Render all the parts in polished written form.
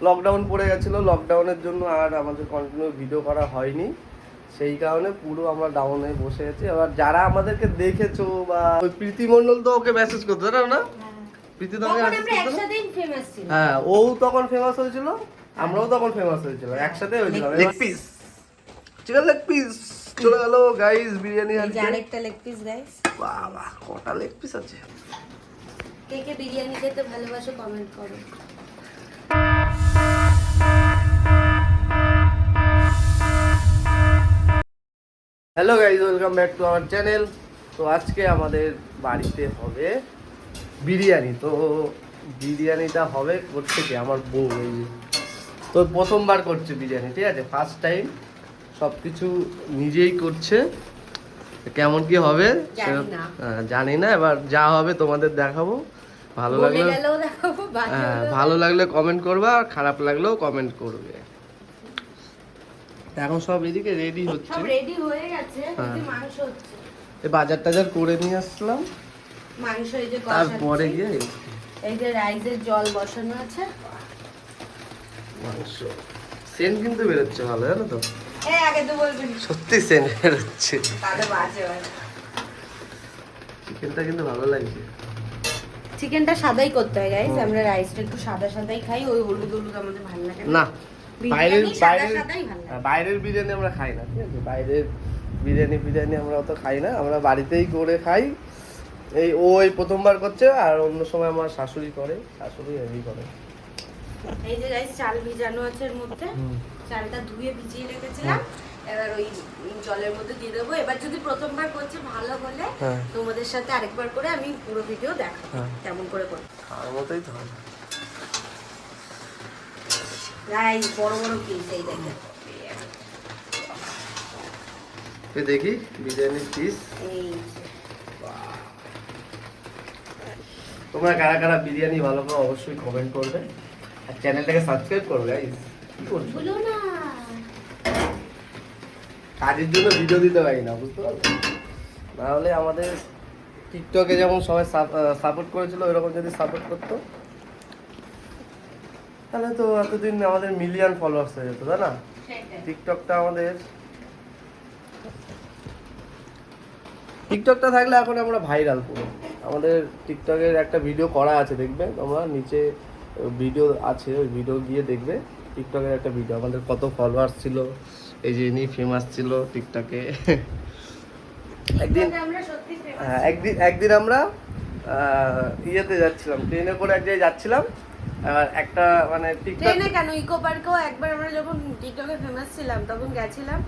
Lockdown পড়ে গেছিলো, লকডাউনের জন্য আর আমাদের কন্টিনিউ ভিডিও করা হয়নি, সেই কারণে পুরো আমরা ডাউনে বসে আছি। এবার যারা আমাদেরকে দেখেছো বা ওই প্রীতি মণ্ডল তো ওকে মেসেজ করতো না, প্রীতি তো আমাকে মেসেজ করতো না। হ্যাঁ, ও তখন ফেমাস হয়েছিল, আমরাও তখন ফেমাস হয়েছিল, একসাথে হয়েছিল। Leg piece, chicken leg piece চলে গেল গাইস, বিরিয়ানি আজকে আরেকটা লেগ পিস গাইস। বাবা কটা লেগ পিস আছে। কে কে বিরিয়ানি খেতে ভালোবাসো কমেন্ট করো। Hello guys, welcome back to our channel. তো আজকে আমাদের বাড়িতে হবে বিরিয়ানি। তো বিরিয়ানিটা হবে করছে কি আমার বউ, এই তো প্রথমবার করছে বিরিয়ানি, ঠিক আছে, ফার্স্ট টাইম, সব কিছু নিজেই করছে। কেমন কি হবে জানি না, এবার যা হবে তোমাদের দেখাবো। ভালো লাগলে ভালো লাগলে কমেন্ট করবে, আর খারাপ লাগলেও কমেন্ট করবে। এখন সব এদিকে রেডি হচ্ছে, সব রেডি হয়ে গেছে, মাংস হচ্ছে। এই বাজার টাজার করে নিয়ে আসলাম, মাংস এই যে তারপরে গিয়ে এই যে রাইসের জল বসানো আছে, মাংস সেন্ট কিন্তু বেরোচ্ছে ভালো, জানো তো? এই আগে তো বলবেন সত্যি সেন্ট বেরোচ্ছে, তাহলে বাজে হয়। চিকেনটা কিন্তু ভালো লাগছে। চিকেনটা সাদাই করতে হয় গাইস, আমরা রাইসটা একটু সাদা সাদাই খাই, ওই হলুদ হলুদ আমাদের ভালো লাগে না। বাইরের বিরিয়ানি বিরিয়ানি আমরা খাই না, ঠিক আছে, বাইরের বিরিয়ানি আমরা অত খাই না, আমরা বাড়িতেই করে খাই। এই ওই প্রথমবার করছে, আর অন্য সময় আমার শাশুড়ি করে, শাশুড়ি হেভি করে। এই যে গাইস চাল ভিজানো আছে এর মধ্যে, চালটা ধুয়ে ভিজিয়ে রেখেছিলাম, এবার ওই জলের মধ্যে দিয়ে দেবো। এবার যদি প্রথমবার করছে ভালো হলে তোমাদের সাথে আরেকবার করে আমি পুরো ভিডিও দেখাবো কেমন করে করব। খাওয়ার মতোই তো হবে। রাইস বড় বড় পিস, এই দেখেন, দেখি বিরিয়ানির পিস। এই তোমরা কারা কারা বিরিয়ানি ভালো করে অবশ্যই কমেন্ট করবে, আর চ্যানেলটাকে সাবস্ক্রাইব করবে গাইস। কি করছো? বলো না, কাজের জন্য ভিডিও দিতে পারি না, বুঝতে পারলে? না হলে আমাদের টিকটকে যেমন সবাই সাপোর্ট করেছিল, ওইরকম যদি সাপোর্ট করতো তাহলে তো এতদিন আমাদের মিলিয়ন ফলোয়ার্স হয়ে যেত, তাই না? টিকটকটা থাকলে এখন আমরা ভাইরাল পুরো। আমাদের টিকটকের একটা ভিডিও করা আছে, দেখবে তোমরা, নিচে ভিডিও আছে, ওই ভিডিও গিয়ে দেখবে। টিকটকের একটা ভিডিও, আমাদের কত ফলোয়ার্স ছিল, এই যে ইনি ফেমাস ছিল টিকটকে। একদিন আমরা ইয়েতে যাচ্ছিলাম, ট্রেনে করে এক জায়গায় যাচ্ছিলাম, একটা মানে ট্রেনে কেন, ইকো পার্কেও একবার আমরা যখন টিকটকে ফেমাস ছিলাম তখন গেছিলাম।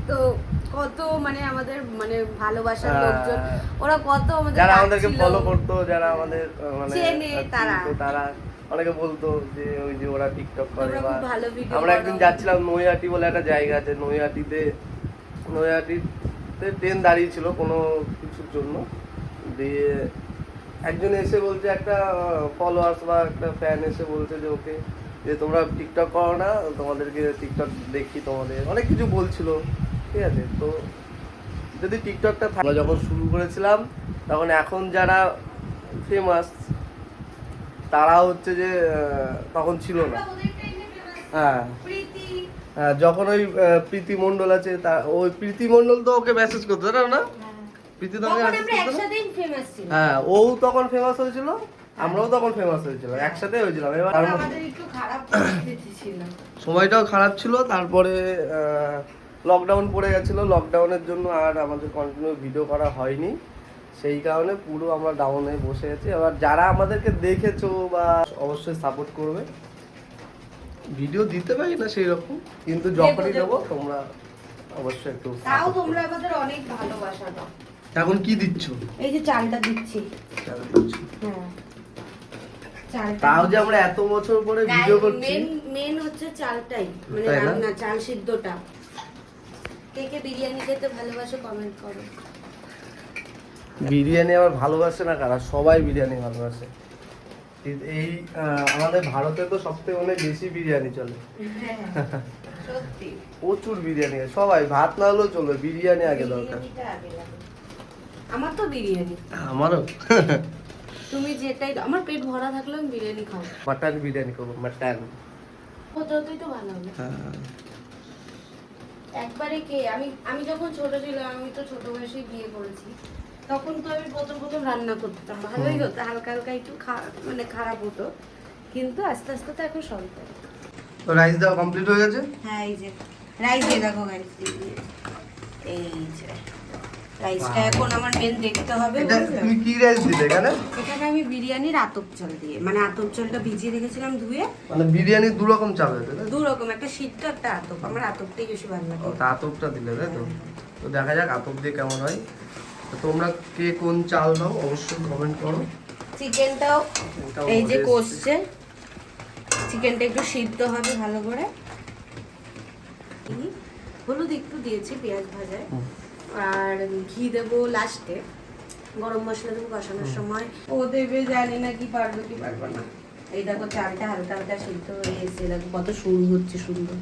তো কত মানে আমাদের মানে ভালোবাসার লোকজন, ওরা কত আমাদের, যারা আমাদেরকে ফলো করতো, যারা আমাদের মানে চেনে, তারা অনেকে বলতো যে ওই যে ওরা টিকটক করে। আমরা একদিন যাচ্ছিলাম, নৈহাটি বলে একটা জায়গা আছে, নৈহাটিতে ট্রেন দাঁড়িয়ে ছিল কোনো কিছুর জন্য, দিয়ে একজন এসে বলছে, একটা ফলোয়ার্স বা একটা ফ্যান এসে বলছে যে ওকে, যে তোমরা টিকটক করো না, তোমাদেরকে টিকটক দেখি, তোমাদের অনেক কিছু বলছিল, ঠিক আছে। তো যদি টিকটকটা আমরা যখন শুরু করেছিলাম, তখন এখন যারা ফেমাস তারা হচ্ছে যে তখন ছিল না। হ্যাঁ, যখন ওই প্রীতি মণ্ডল আছে, ওই প্রীতি মণ্ডল তো ওকে মেসেজ করতো না, প্রীতি তো আমাকে মেসেজ করতো না। হ্যাঁ, ও তখন ফেমাস হয়েছিল, আমরাও তখন ফেমাস হয়েছিলাম, একসাথে হয়েছিলাম। এবার সময়টাও খারাপ ছিল, তারপরে লকডাউন পড়ে গেছিলো, লকডাউনের জন্য আর আমাদের কন্টিনিউ ভিডিও করা হয়নি, সেই কারণে পুরো আমরা ডাউনে বসে আছি। এবার যারা আমাদেরকে দেখেছো বা অবশ্যই সাপোর্ট করবে। ভিডিও দিতে পারি না সেই রকম, কিন্তু যখনই দেবো তোমরা অবশ্যই একটু, তাও তোমরা আমাদের অনেক ভালোবাসা দাও। এখন কি দিচ্ছ? এই যে চালটা দিচ্ছি। হ্যাঁ, তাও যে আমরা এত বছর পরে ভিডিও করছি, মেন হচ্ছে চালটাই, মানে রান্না চাল সিদ্ধটা। কে কে বিরিয়ানি খেতে ভালোবাসো কমেন্ট করো। বিরিয়ানি আবার ভালোবাসে না কারা? সবাই বিরিয়ানি ভালোবাসে। এই আমাদের ভারতে তো সবথেকে অনেক বেশি বিরিয়ানি চলে, সত্যি প্রচুর বিরিয়ানি, সবাই ভাত না হলেও চলবে, বিরিয়ানি আগে দরকার। আমার তো বিরিয়ানি, আমারও। তুমি যেটাই, আমার পেট ভরা থাকলে আমি বিরিয়ানি খাবো। মাটন বিরিয়ানি করবো, মাটন। হতে হতেই তো ভালো হবে। হ্যাঁ একবারে কে আমি যখন ছোট ছিলাম, আমি তো ছোট বয়সে বিয়ে করেছি, তখন তো আমি প্রথম রান্না করতাম, ভালোই হতো, হালকা হালকা একটু মানে খারাপ হতো, কিন্তু আস্তে আস্তে তো এখন সবই পারি। তো রাইস দেওয়া কমপ্লিট হয়ে গেছে। হ্যাঁ এই যে রাইস দিয়ে দেখো গাইস, এই যে রাইসটা এখন আমার মেন দেখতে হবে। এটা তুমি কি রাইস দিলে এখানে? এখানে আমি বিরিয়ানির আতপ চাল দিয়ে, মানে আতপ চালটা ভিজিয়ে রেখেছিলাম ধুয়ে। মানে বিরিয়ানি দু রকম চাল আছে তাই তো? দু রকম, একটা সিদ্ধ একটা আতপ, আমার আতপটাই বেশি ভালো লাগে। ও তা আতপটা দিলে তাই তো? তো দেখা যাক আতপ দিয়ে কেমন হয়। তো তোমরা কে কোন চাল দাও অবশ্যই কমেন্ট করো। চিকেনটাও এই যে কষছে, চিকেনটা একটু সিদ্ধ হবে ভালো করে। হলুদ একটু দিয়েছি পেঁয়াজ ভাজায়, আর ঘি দেবো লাস্টে, গরম মশলা দেবো কষানোর সময়। ও দেবে, জানি না কি পারবে কি পারবে না। এই দেখো চালটা হালকা হালকা সিদ্ধ হয়ে এসে, দেখো কত সরু হচ্ছে, সুন্দর।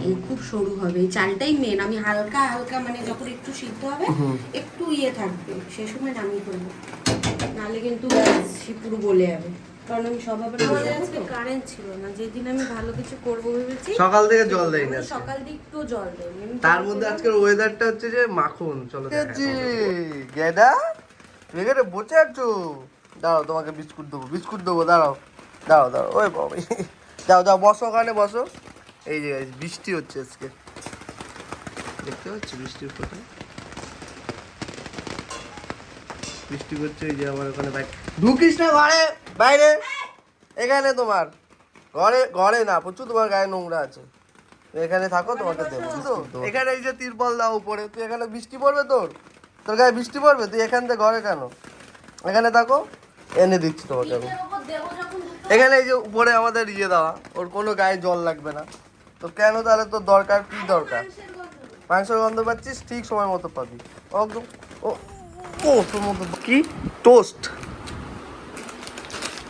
এই খুব সরু হবে, এই চালটাই মেন। আমি হালকা হালকা মানে যখন একটু সিদ্ধ হবে, একটু থাকবে, সেই সময় নামিয়ে ফেলবো, নাহলে কিন্তু পুরো গলে যাবে। কারণ আমি সবাই আমাদের আজকে কারেন্ট ছিল না, যেদিন আমি ভালো কিছু করবো ভেবেছি, সকাল থেকে জল দেই না, সকাল দিক একটু জল দেই। তার মধ্যে আজকের ওয়েদারটা হচ্ছে যে মাখন। চলো গেডা এখানে বসে আছো, দাঁড়াও তোমাকে বিস্কুট দেবো, দাঁড়াও দাঁড়াও দাঁড়াও, ওই বাবা যাও বসো, ওখানে বসো। এই যে বৃষ্টি হচ্ছে আজকে, দেখতে পাচ্ছি বৃষ্টির ফটো, বৃষ্টি করছে। এই যে আমার ওখানে বাইক, ঢুকিস না ঘরে, বাইরে। এখানে তোমার ঘরে না, প্রচুর তোমার গায়ে নোংরা আছে, এখানে থাকো, তোমাকে দেবো। এখানে এই যে তিরপল দাও উপরে, তুই এখানে বৃষ্টি পড়বে, তোর গায়ে বৃষ্টি পড়বে, তুই এখান থেকে ঘরে কেন, এখানে থাকো, এনে দিচ্ছি তোমাকে আমি। এখানে এই যে উপরে আমাদের দেওয়া, ওর কোনো গায়ে জল লাগবে না। তো কেন তাহলে তোর দরকার, কি দরকার? মাংসের গন্ধ পাচ্ছিস, ঠিক সময় মতো পাবি একদম। ও তোর মতো কি টোস্ট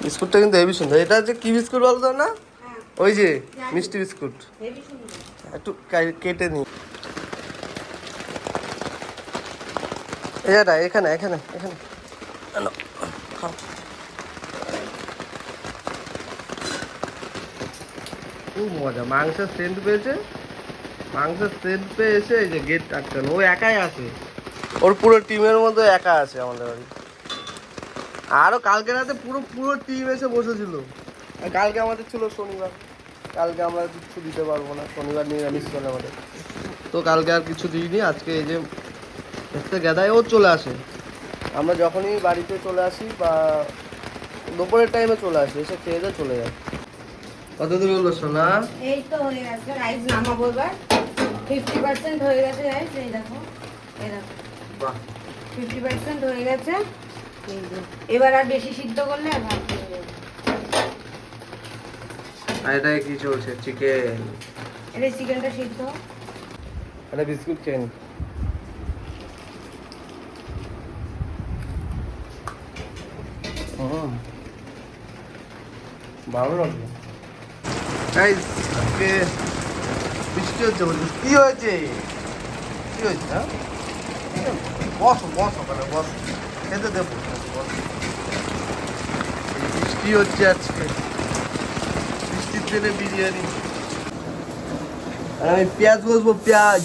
বিস্কুটটা কিন্তু হেবি সুন্দর। এটা হচ্ছে কি বিস্কুট বলতো না? ওই যে মিষ্টি বিস্কুট, একটু কেটে নি। এটা এখানে এখানে এখানে খাও। খুব মজা, মাংসের সেন্ট পেয়েছে, মাংসের সেন্ট পেয়ে এসে এই যে গেট আটকানো, ও একাই আছে, ওর পুরো টিমের মধ্যে একা আছে আমাদের বাড়ি। আরও কালকে রাতে পুরো টিম এসে বসেছিল। আর কালকে আমাদের ছিল শনিবার, কালকে আমরা কিছু দিতে পারবো না, শনিবার নিরামিষ চলে আমাদের। তো কালকে আর কিছু দিইনি, আজকে এই যে দেখতে গেদায় ও চলে আসে। আমরা যখনই বাড়িতে চলে আসি বা দুপুরের টাইমে চলে আসি, এসে খেয়ে দিয়ে চলে যায়। কত দূর হলো সোনা? এই তো হয়ে গেছে, রাইস নামাবো এবার। 50% হয়ে গেছে রাইস, এই দেখো বাহ, 50% হয়ে গেছে। এই যে এবার আর বেশি সিদ্ধ করলে আর ভাত হয়ে যাবে। আর এটা কি চলছে? চিকেন, এটা চিকেনটা সিদ্ধ। একটা বিস্কুট খেয়ে নি। ভালো লাগবে। গাইস আজকে বৃষ্টি হচ্ছে, বলছিস কি হয়েছে? কি হয়েছে? হ্যাঁ বসো ওখানে বসো, খেতে দেবো, বসো। বৃষ্টি হচ্ছে আজকে, বৃষ্টির দিনে বিরিয়ানি। আর আমি পেঁয়াজ বসবো, পেঁয়াজ।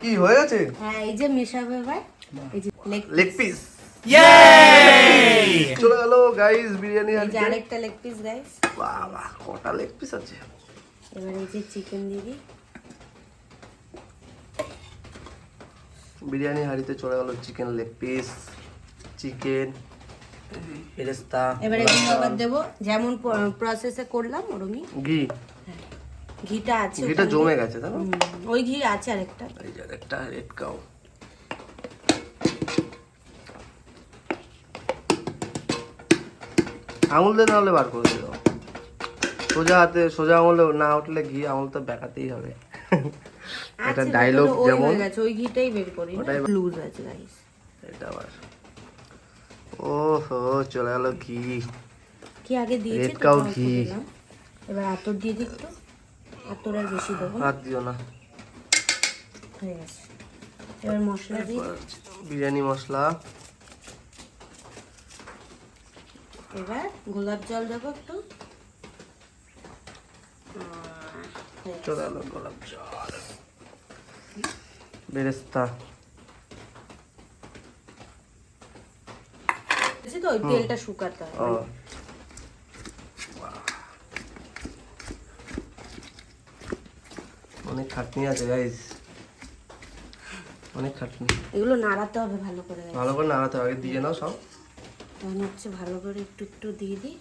কি হয়ে গেছে? হ্যাঁ এই যে মেশাবো এবার, এই যে লেগ পিস চলে গেল গাইস বিরিয়ানি। এই যে আরেকটা লেগ পিস গাইস। বাবা কটা লেগ পিস আছে। এবার এই যে চিকেন দিয়ে দিই। বিরিয়ানি হাঁড়িতে চলে গেল চিকেন লেগ পিস, চিকেন ফেরেস্তা। এবারে ঘি আবার দেবো, যেমন প্রসেসে করলাম ওরকমই। ঘি, ঘিটা আছে, ঘিটা জমে গেছে তাই না? ওই ঘি আছে আরেকটা, এই যে একটা রেড কাউ। আঙুল দিয়ে না হলে বার করে দিও, সোজা হাতে সোজা আঙুলে না উঠলে ঘি আঙুল তো বেঁকাতেই হবে। এটা ডায়লগ যেমন ওই ঘিটাই বের করি, লুজ আছে গাইস। এটা আবার ও হো চলে গেল ঘি। কি আগে দিয়েছি রেড তো কাউ অল্প ঘি। দিলাম। এবার আতর দিয়ে দিই একটু, আতর আর বেশি দেবো না, হাত দিও না। হয়ে গেছে। এবার মশলা দিই, বিরিয়ানি মশলা। এবার গোলাপ জল দেবো একটু, চলে গেল গোলাপ জল। বেরেস্তা তো ওই তেলটা শুকাতে ও হবে। অনেক খাটনি আছে গাইস, অনেক খাটনি। এগুলো নাড়াতে হবে ভালো করে, ভালো করে নাড়াতে হবে, আগে দিয়ে নাও সব। মনে হচ্ছে ভালো করে একটু একটু দিয়ে দিই,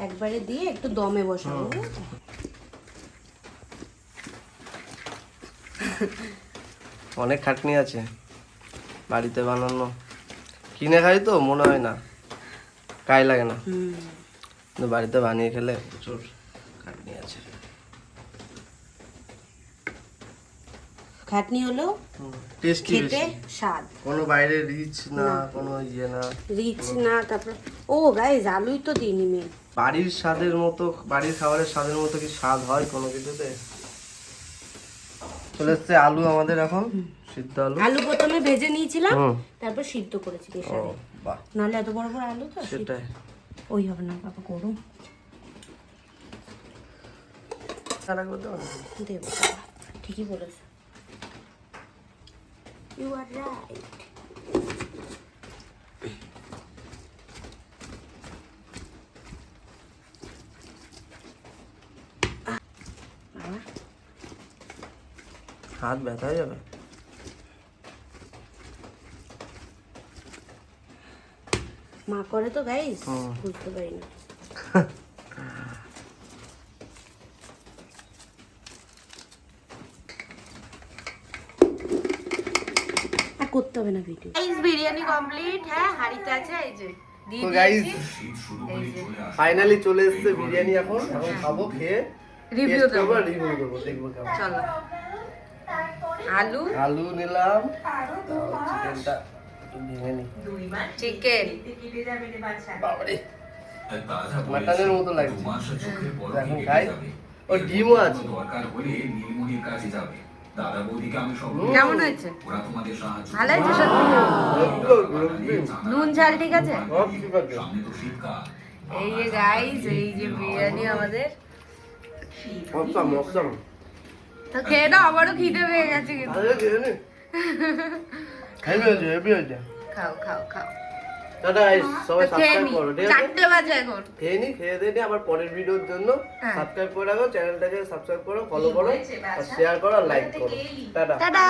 একবারে দিয়ে একটু দমে বসাবো। বুঝেছো? অনেক খাটনি আছে বাড়িতে বানানো, কিনে খাই তো মনে হয় না, গায়ে লাগে না, কিন্তু বাড়িতে বানিয়ে খেলে প্রচুর খাটনি আছে। খাটনি হলেও টেস্টি খেতে স্বাদ, কোনো বাইরে রিচ না, কোনো ইয়ে না, রিচ না। তারপর ও গাইস আলুই তো দিইনি মেন। বাড়ির স্বাদের মতো, বাড়ির খাবারের স্বাদের মতো কি স্বাদ হয় কোনো কিছুতে? চলে এসছে আলু আমাদের এখন, সিদ্ধ আলু। আলু প্রথমে ভেজে নিয়েছিলাম, হুম। তারপর সিদ্ধ করেছি ও প্রেসারে। বাহ, নাহলে এত বড় বড় আলু তো সেটাই। ওই হবে না, বাবা করুন দেবো। ঠিকই বলেছ, ইউ আর রাইট। হাত ব্যথা হয়ে যাবে। মা করে তো গাইস, হুম। বুঝতে পারি না। আর করতে হবে না ভিডিও। গাইস বিরিয়ানি কমপ্লিট, হ্যাঁ হাঁড়িতে আছে, এই যে দিয়ে তো গাইস দিয়েছি। এই যে ফাইনালি চলে এসছে বিরিয়ানি, এখন খাবো, খেয়ে রিভিউ দেবো, রিভিউ দেবো, দেখবো কেমন। চলো। আলু, আলু নিলাম, চিকেনটা একটু ভেঙে নি। চিকেন, বাবারে মাটনের মতো লাগছে, এখন খাই। ও ডিমও আছে। কেমন হয়েছে? ভালো হয়েছে সত্যি? নুন ঝাল ঠিক আছে? সব ঠিক আছে। এই যে গাইস, এই যে বিরিয়ানি আমাদের। মশলাম মশলাম তো খেয়ে নাও, আমারও খিদে পেয়ে গেছে কিন্তু। আরে খেয়ে নে, হেভি হয়েছে, হেভি হয়েছে। খাও খাও খাও, টাটা গাইস, সবাই তো খেয়ে সাবস্ক্রাইব নি, করো, ঠিক আছে? 4টে বাজে এখন। খেয়ে নি, খেয়ে দিয়ে নি, আবার পরের ভিডিওর জন্য হ্যাঁ। সাবস্ক্রাইব করে রাখো, চ্যানেলটাকে সাবস্ক্রাইব করো, ফলো করো, আর শেয়ার করো, আর লাইক করো। টাটা। টাটা।